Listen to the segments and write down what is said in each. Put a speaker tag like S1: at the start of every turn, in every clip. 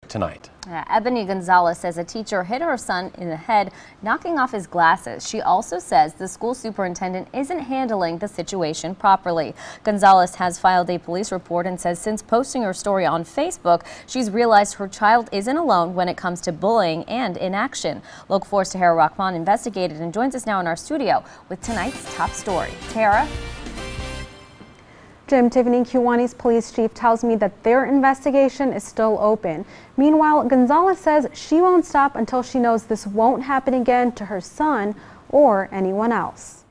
S1: tonight.
S2: Ebony Gonzalez says a teacher hit her son in the head, knocking off his glasses. She also says the school superintendent isn't handling the situation properly. Gonzalez has filed a police report and says since posting her story on Facebook, she's realized her child isn't alone when it comes to bullying and inaction. Local 4's Tahira Rahman investigated and joins us now in our studio with tonight's top story. Tahira?
S3: Jim, Tiffany, Kewanee's police chief tells me that their investigation is still open. Meanwhile, Gonzalez says she won't stop until she knows this won't happen again to her son or anyone else.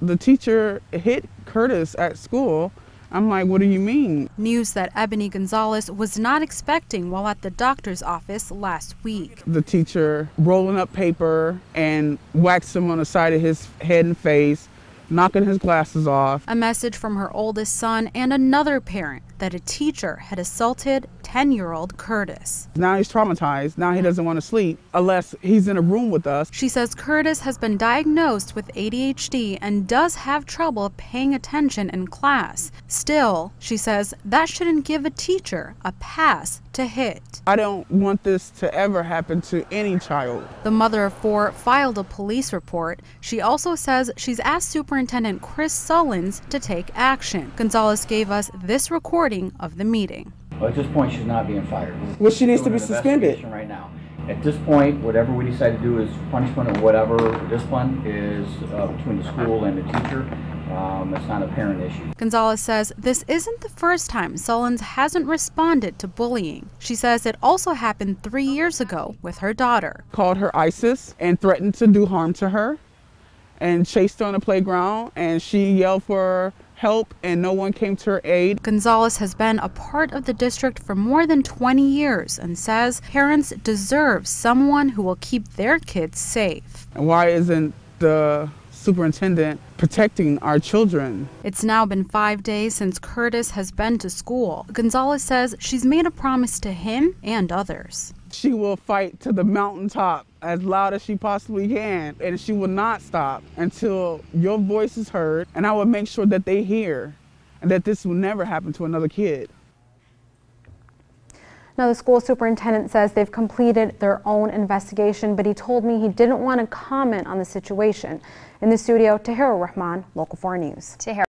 S4: The teacher hit Curtis at school. I'm like, what do you mean?
S5: News that Ebony Gonzalez was not expecting while at the doctor's office last week.
S4: The teacher rolling up paper and waxed him on the side of his head and face, knocking his glasses off.
S5: A message from her oldest son and another parent that a teacher had assaulted 10-year-old Curtis.
S4: Now he's traumatized. Now he doesn't want to sleep unless he's in a room with us.
S5: She says Curtis has been diagnosed with ADHD and does have trouble paying attention in class. Still, she says that shouldn't give a teacher a pass to hit.
S4: I don't want this to ever happen to any child.
S5: The mother of 4 filed a police report. She also says she's asked Superintendent Chris Sullins to take action. Gonzalez gave us this recording of the meeting.
S6: Well, at this point, she's not being fired.
S4: Well, she needs to be suspended
S6: right now. At this point, whatever we decide to do is punishment or whatever discipline is between the school and the teacher. It's not a parent issue.
S5: Gonzalez says this isn't the first time Sullins hasn't responded to bullying. She says it also happened 3 years ago with her daughter.
S4: Called her ISIS and threatened to do harm to her and chased her on the playground, and she yelled for help and no one came to her aid.
S5: Gonzalez has been a part of the district for more than 20 years and says parents deserve someone who will keep their kids safe.
S4: And why isn't the superintendent protecting our children?
S5: It's now been 5 days since Curtis has been to school. Gonzalez says she's made a promise to him and others.
S4: She will fight to the mountaintop as loud as she possibly can, and she will not stop until your voice is heard, and I will make sure that they hear and that this will never happen to another kid.
S3: Now, the school superintendent says they've completed their own investigation, but he told me he didn't want to comment on the situation. In the studio, Tahira Rahman, Local 4 News.